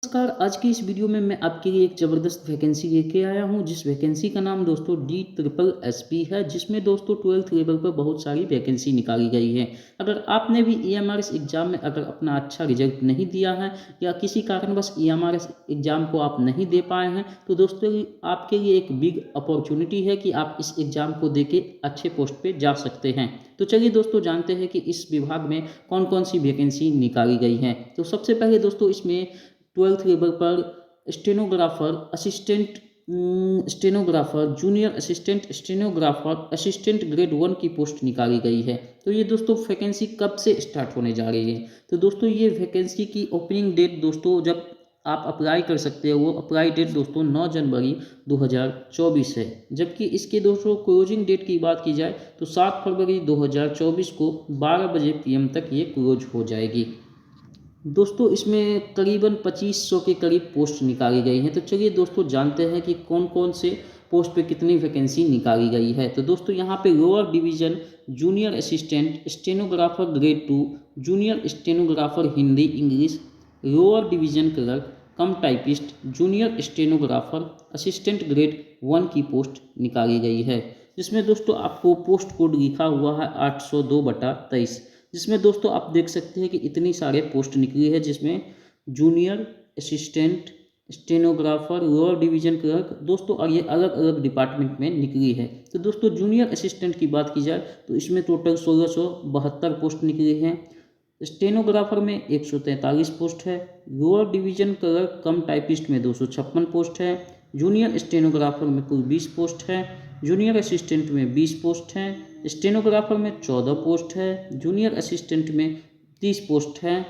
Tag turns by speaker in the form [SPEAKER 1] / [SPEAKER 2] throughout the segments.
[SPEAKER 1] नमस्कार। आज की इस वीडियो में मैं आपके लिए एक ज़बरदस्त वैकेंसी लेके आया हूं, जिस वैकेंसी का नाम दोस्तों DSSP है, जिसमें दोस्तों 12th लेवल पर बहुत सारी वैकेंसी निकाली गई है। अगर आपने भी EMRS एग्ज़ाम में अगर अपना अच्छा रिजल्ट नहीं दिया है या किसी कारणवश EMRS एग्ज़ाम को आप नहीं दे पाए हैं, तो दोस्तों आपके लिए एक बिग अपॉर्चुनिटी है कि आप इस एग्ज़ाम को दे के अच्छे पोस्ट पर जा सकते हैं। तो चलिए दोस्तों जानते हैं कि इस विभाग में कौन कौन सी वैकेंसी निकाली गई हैं। तो सबसे पहले दोस्तों इसमें 12th लेवल पर stenographer, assistant stenographer, junior assistant stenographer, assistant grade 1 की पोस्ट निकाली गई है। तो ये दोस्तों वैकेंसी कब से स्टार्ट होने जा रही है? तो दोस्तों ये वैकेंसी की ओपनिंग डेट दोस्तों जब आप अप्लाई कर सकते हो, वो अप्लाई डेट दोस्तों 9 जनवरी 2024 है। जबकि इसके दोस्तों क्लोजिंग डेट की बात की जाए तो 7 फरवरी 2024 को 12 बजे PM तक ये क्लोज हो जाएगी। दोस्तों इसमें करीबन 2500 के करीब पोस्ट निकाली गई हैं। तो चलिए दोस्तों जानते हैं कि कौन कौन से पोस्ट पे कितनी वैकेंसी निकाली गई है। तो दोस्तों यहाँ पे lower division junior assistant stenographer grade 2, junior stenographer Hindi English, lower division clerk कम typist, junior stenographer assistant grade 1 की पोस्ट निकाली गई है। जिसमें दोस्तों आपको पोस्ट कोड लिखा हुआ है 802/23, जिसमें दोस्तों आप देख सकते हैं कि इतनी सारे पोस्ट निकली है, जिसमें junior assistant stenographer lower division clerk दोस्तों, और ये अलग अलग डिपार्टमेंट में निकली है। तो दोस्तों जूनियर असिस्टेंट की बात की जाए तो इसमें टोटल 1672 पोस्ट निकली हैं। स्टेनोग्राफर में 143 पोस्ट है, लोअर डिवीजन क्लर्क कम टाइपिस्ट में 256 पोस्ट है, जूनियर स्टेनोग्राफर में कुल 20 पोस्ट है, जूनियर असिस्टेंट में 20 पोस्ट हैं, स्टेनोग्राफर में 14 पोस्ट है, जूनियर असिस्टेंट में 30 पोस्ट है।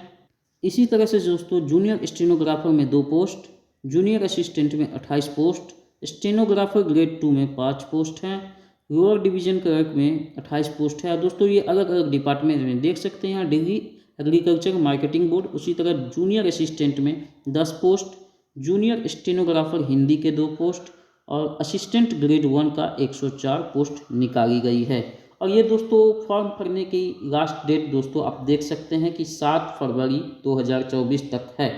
[SPEAKER 1] इसी तरह से दोस्तों जूनियर स्टेनोग्राफर में 2 पोस्ट, जूनियर असिस्टेंट में 28 पोस्ट, स्टेनोग्राफर ग्रेड 2 में 5 पोस्ट हैं, लोअर डिवीजन क्लर्क में 28 पोस्ट है। दोस्तों ये अलग अलग डिपार्टमेंट में देख सकते हैं यहाँ दिल्ली एग्रीकल्चर मार्केटिंग बोर्ड। उसी तरह जूनियर असिस्टेंट में 10 पोस्ट, जूनियर स्टेनोग्राफर हिंदी के 2 पोस्ट और असिस्टेंट ग्रेड 1 का 104 पोस्ट निकाली गई है। और ये दोस्तों फॉर्म भरने की लास्ट डेट दोस्तों आप देख सकते हैं कि 7 फरवरी 2024 तक है।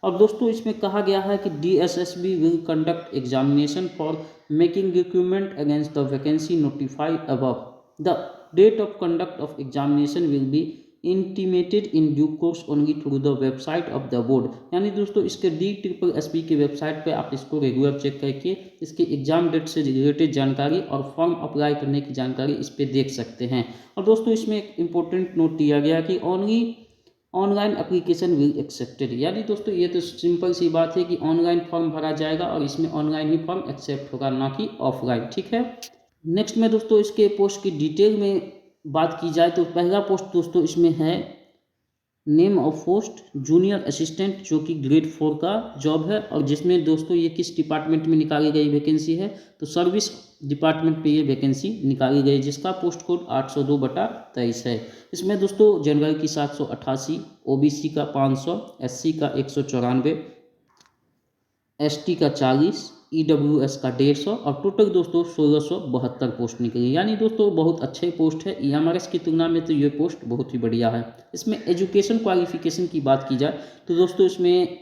[SPEAKER 1] और दोस्तों इसमें कहा गया है कि DSSB will conduct examination for making recruitment against the vacancy notified above. The date of conduct of examination will be intimated in due course only through the website of the board. यानी दोस्तों इसके DSSB के website पे आप इसको regular check करके इसके exam date से रिलेटेड जानकारी और फॉर्म अप्लाई करने की जानकारी इस पर देख सकते हैं। और दोस्तों इसमें एक इम्पोर्टेंट नोट दिया गया कि only online application will accepted. यानी दोस्तों ये तो सिंपल सी बात है कि ऑनलाइन फॉर्म भरा जाएगा और इसमें ऑनलाइन ही फॉर्म एक्सेप्ट होगा, ना कि ऑफलाइन। ठीक है। नेक्स्ट में दोस्तों इसके पोस्ट की डिटेल में बात की जाए तो पहला पोस्ट दोस्तों इसमें है name of post junior assistant, जो कि ग्रेड 4 का जॉब है। और जिसमें दोस्तों ये किस डिपार्टमेंट में निकाली गई वैकेंसी है, तो सर्विस डिपार्टमेंट पे ये वैकेंसी निकाली गई, जिसका पोस्ट कोड 802/23 है। इसमें दोस्तों जनरल की 788, OBC का 500, SC का 194, ST का 40, EWS का 150 और टोटल दोस्तों 1672 पोस्ट निकली। यानी दोस्तों बहुत अच्छे पोस्ट है। EMRS की तुलना में तो ये पोस्ट बहुत ही बढ़िया है। इसमें एजुकेशन क्वालिफिकेशन की बात की जाए तो दोस्तों इसमें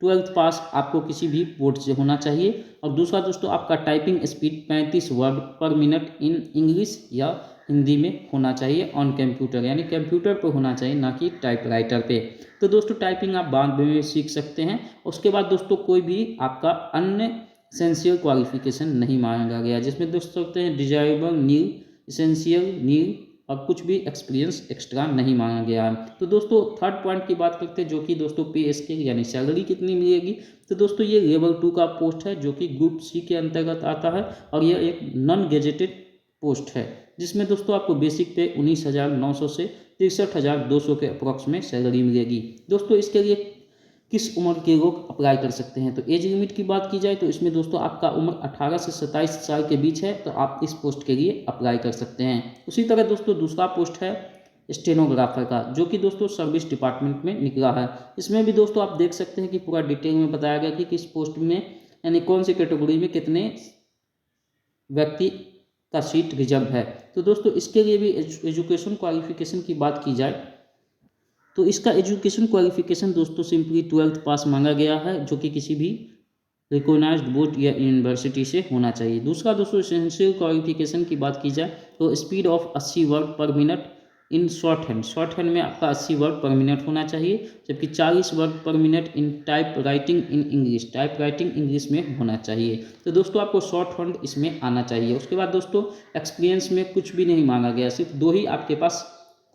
[SPEAKER 1] 12th पास आपको किसी भी बोर्ड से होना चाहिए। और दूसरा दोस्तों आपका टाइपिंग स्पीड 35 वर्ड पर मिनट इन इंग्लिश या हिंदी में होना चाहिए ऑन कंप्यूटर, यानी कंप्यूटर पर होना चाहिए, ना कि टाइपराइटर पे। तो दोस्तों टाइपिंग आप बाद में सीख सकते हैं। उसके बाद दोस्तों कोई भी आपका अन्य एसेंशियल क्वालिफिकेशन नहीं मांगा गया, जिसमें दोस्तों सकते हैं डिजायरेबल नील, एसेंशियल नील और कुछ भी एक्सपीरियंस एक्स्ट्रा नहीं मांगा गया है। तो दोस्तों थर्ड पॉइंट की बात करते हैं, जो कि दोस्तों पे स्केल यानी सैलरी कितनी मिलेगी। तो दोस्तों ये लेवल 2 का पोस्ट है, जो कि ग्रुप C के अंतर्गत आता है और यह एक नॉन गेजेटेड पोस्ट है, जिसमें दोस्तों आपको बेसिक पे 19,900 से 63,200 के अप्रॉक्स में सैलरी मिलेगी। दोस्तों इसके लिए किस उम्र के लोग अप्लाई कर सकते हैं, तो एज लिमिट की बात की जाए तो इसमें दोस्तों आपका उम्र 18 से 27 साल के बीच है, तो आप इस पोस्ट के लिए अप्लाई कर सकते हैं। उसी तरह दोस्तों दूसरा पोस्ट है स्टेनोग्राफर का, जो कि दोस्तों सर्विस डिपार्टमेंट में निकला है। इसमें भी दोस्तों आप देख सकते हैं कि पूरा डिटेल में बताया गया कि किस पोस्ट में यानी कौन सी कैटेगरी में कितने व्यक्ति का सीट रिजर्व है। तो दोस्तों इसके लिए भी एजुकेशन क्वालिफिकेशन की बात की जाए तो इसका एजुकेशन क्वालिफिकेशन दोस्तों सिंपली 12th पास मांगा गया है, जो कि किसी भी रिकॉग्नाइज्ड बोर्ड या यूनिवर्सिटी से होना चाहिए। दूसरा दोस्तों एसेंशियल क्वालिफिकेशन की बात की जाए तो स्पीड ऑफ 80 वर्ड पर मिनट इन शॉर्ट हैंड में आपका 80 वर्ड पर मिनट होना चाहिए, जबकि 40 वर्ड पर minute in type writing English में होना चाहिए। तो दोस्तों आपको शॉर्ट हैंड इसमें आना चाहिए। उसके बाद दोस्तों एक्सपीरियंस में कुछ भी नहीं मांगा गया, सिर्फ दो ही आपके पास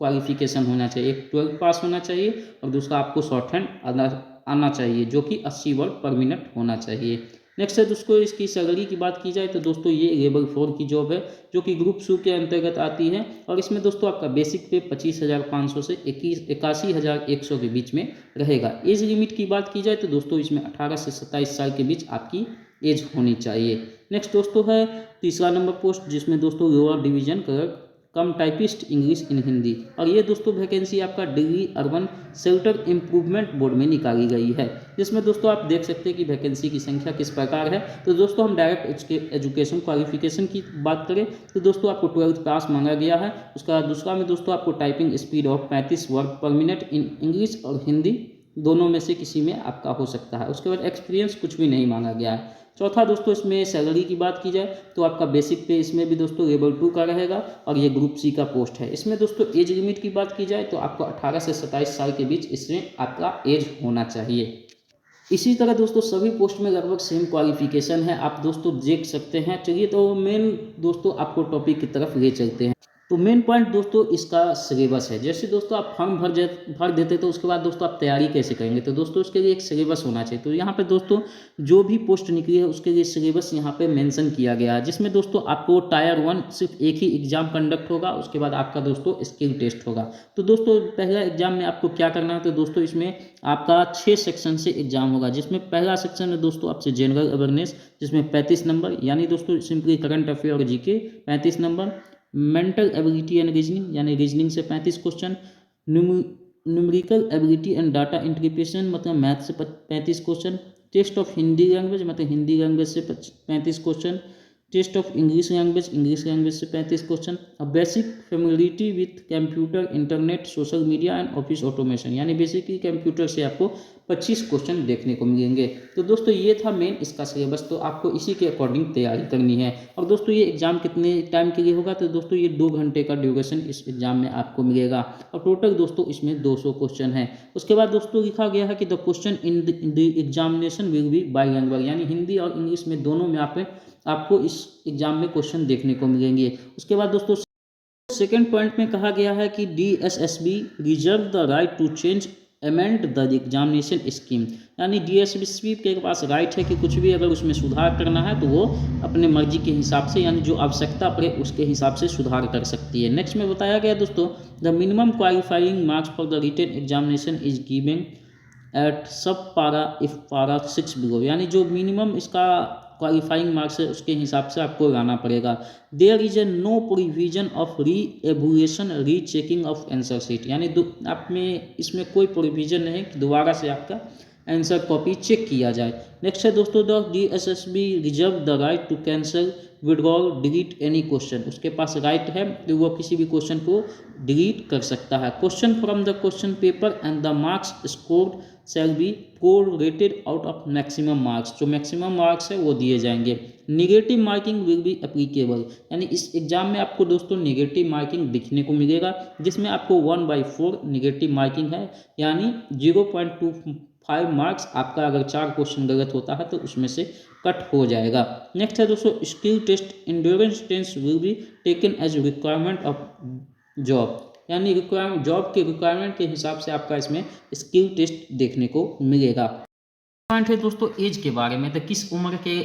[SPEAKER 1] क्वालिफिकेशन होना चाहिए, एक 12th पास होना चाहिए और दूसरा आपको शॉर्ट हैंड आना चाहिए, जो कि 80 वर्ड पर मिनट होना चाहिए। नेक्स्ट है दोस्तों इसकी सैलरी की बात की जाए तो दोस्तों ये लेवल 4 की जॉब है, जो कि ग्रुप सी के अंतर्गत आती है और इसमें दोस्तों आपका बेसिक पे 25,500 से 81,100 के बीच में रहेगा। एज लिमिट की बात की जाए तो दोस्तों इसमें 18 से 27 साल के बीच आपकी एज होनी चाहिए। नेक्स्ट दोस्तों है तीसरा नंबर पोस्ट, जिसमें दोस्तों lower division clerk come typist English in Hindi, और ये दोस्तों वैकेंसी आपका Delhi urban shelter improvement board में निकाली गई है, जिसमें दोस्तों आप देख सकते हैं कि वैकेंसी की संख्या किस प्रकार है। तो दोस्तों हम डायरेक्ट इसके एजुकेशन क्वालिफिकेशन की बात करें तो दोस्तों आपको 12th पास मांगा गया है। उसका दूसरा में दोस्तों आपको टाइपिंग स्पीड ऑफ 35 वर्ड पर मिनट इन इंग्लिश और हिंदी दोनों में से किसी में आपका हो सकता है। उसके बाद एक्सपीरियंस कुछ भी नहीं मांगा गया है। चौथा दोस्तों इसमें सैलरी की बात की जाए तो आपका बेसिक पे इसमें भी दोस्तों लेवल 2 का रहेगा और ये ग्रुप सी का पोस्ट है। इसमें दोस्तों एज लिमिट की बात की जाए तो आपको 18 से 27 साल के बीच इसमें आपका एज होना चाहिए। इसी तरह दोस्तों सभी पोस्ट में लगभग सेम क्वालिफिकेशन है, आप दोस्तों देख सकते हैं। चलिए तो मेन दोस्तों आपको टॉपिक की तरफ ले चलते हैं। तो मेन पॉइंट दोस्तों इसका सिलेबस है। जैसे दोस्तों आप फॉर्म भर देते तो उसके बाद दोस्तों आप तैयारी कैसे करेंगे, तो दोस्तों उसके लिए एक सिलेबस होना चाहिए। तो यहाँ पे दोस्तों जो भी पोस्ट निकली है उसके लिए सिलेबस यहाँ पे मेंशन किया गया है, जिसमें दोस्तों आपको टायर 1 सिर्फ एक ही एग्जाम कंडक्ट होगा, उसके बाद आपका दोस्तों स्किल टेस्ट होगा। तो दोस्तों पहला एग्जाम में आपको क्या करना है, तो दोस्तों इसमें आपका 6 सेक्शन से एग्जाम होगा, जिसमें पहला सेक्शन है दोस्तों आपसे जनरल अवेयरनेस, जिसमें 35 नंबर, यानी दोस्तों सिंपली करंट अफेयर और GK 35 number. Mental ability and reasoning, यानी रीजनिंग से 35 question. Numerical ability and data interpretation मतलब मैथ से 35 question. Test of Hindi language मतलब हिंदी लैंग्वेज से 35 question. Test of English language से 35 क्वेश्चन। अब basic familiarity with computer, internet, social media and office automation, यानी basically computer से आपको 25 क्वेश्चन देखने को मिलेंगे। तो दोस्तों ये था मेन इसका सिलेबस, तो आपको इसी के अकॉर्डिंग तैयारी करनी है। और दोस्तों ये एग्जाम कितने टाइम के लिए होगा, तो दोस्तों ये 2 घंटे का ड्यूरेशन इस एग्जाम में आपको मिलेगा और टोटल दोस्तों इसमें 200 क्वेश्चन है। उसके बाद दोस्तों लिखा गया है कि the question in the examination will B bilingual, यानी हिंदी और इंग्लिश में दोनों में आपको इस एग्जाम में क्वेश्चन देखने को मिलेंगे। उसके बाद दोस्तों सेकेंड पॉइंट में कहा गया है कि DSSB reserve the right to change amend the examination scheme, यानी DSSB के पास राइट है कि कुछ भी अगर उसमें सुधार करना है तो वो अपने मर्जी के हिसाब से, यानी जो आवश्यकता पड़े उसके हिसाब से सुधार कर सकती है। नेक्स्ट में बताया गया दोस्तों the minimum qualifying marks for the written examination is given at sub para if पारा 6 बिलो, यानी जो मिनिमम इसका क्वालिफाइंग मार्क्स है उसके हिसाब से आपको लाना पड़ेगा। There is a no provision of re evaluation री चेकिंग ऑफ आंसर शीट, यानी आप में इसमें कोई प्रोविजन नहीं कि दोबारा से आपका आंसर कॉपी चेक किया जाए। नेक्स्ट है दोस्तों the DSSB reserve the right to cancel withdrawal delete any question, उसके पास राइट है कि वो किसी भी क्वेश्चन को डिलीट कर सकता है। Question from the question paper and the marks scored shall be prorated out of maximum marks, जो मैक्सिमम मार्क्स है वो दिए जाएंगे। Negative marking will be applicable, यानी इस एग्जाम में आपको दोस्तों निगेटिव मार्किंग दिखने को मिलेगा, जिसमें आपको 1/4 निगेटिव मार्किंग है, यानी 0.25 मार्क्स आपका अगर 4 क्वेश्चन गलत होता है तो उसमें से कट हो जाएगा। नेक्स्ट है दोस्तों skill test endurance test will be taken as requirement of job, यानी जॉब के रिक्वायरमेंट के हिसाब से आपका इसमें स्किल टेस्ट देखने को मिलेगा। पॉइंट है दोस्तों एज के बारे में, तो किस उम्र के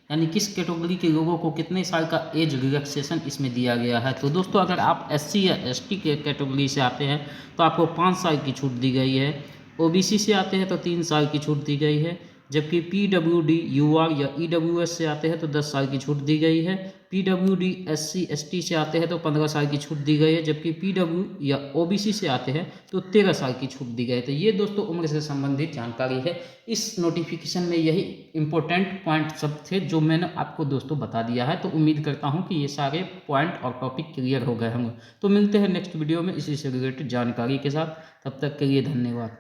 [SPEAKER 1] यानी किस कैटेगरी के लोगों को कितने साल का एज रिलैक्सेशन इसमें दिया गया है। तो दोस्तों अगर आप SC या ST के कैटेगरी से आते हैं तो आपको 5 साल की छूट दी गई है। OBC से आते हैं तो 3 साल की छूट दी गई है, जबकि PWD UR या EWS से आते हैं तो 10 साल की छूट दी गई है। PWD SC ST से आते हैं तो 15 साल की छूट दी गई है, जबकि PW या OBC से आते हैं तो 13 साल की छूट दी गई है। तो ये दोस्तों उम्र से संबंधित जानकारी है। इस नोटिफिकेशन में यही इंपॉर्टेंट पॉइंट सब थे जो मैंने आपको दोस्तों बता दिया है। तो उम्मीद करता हूँ कि ये सारे पॉइंट और टॉपिक क्लियर हो गए होंगे। तो मिलते हैं नेक्स्ट वीडियो में इसी से रिलेटेड जानकारी के साथ। तब तक के लिए धन्यवाद।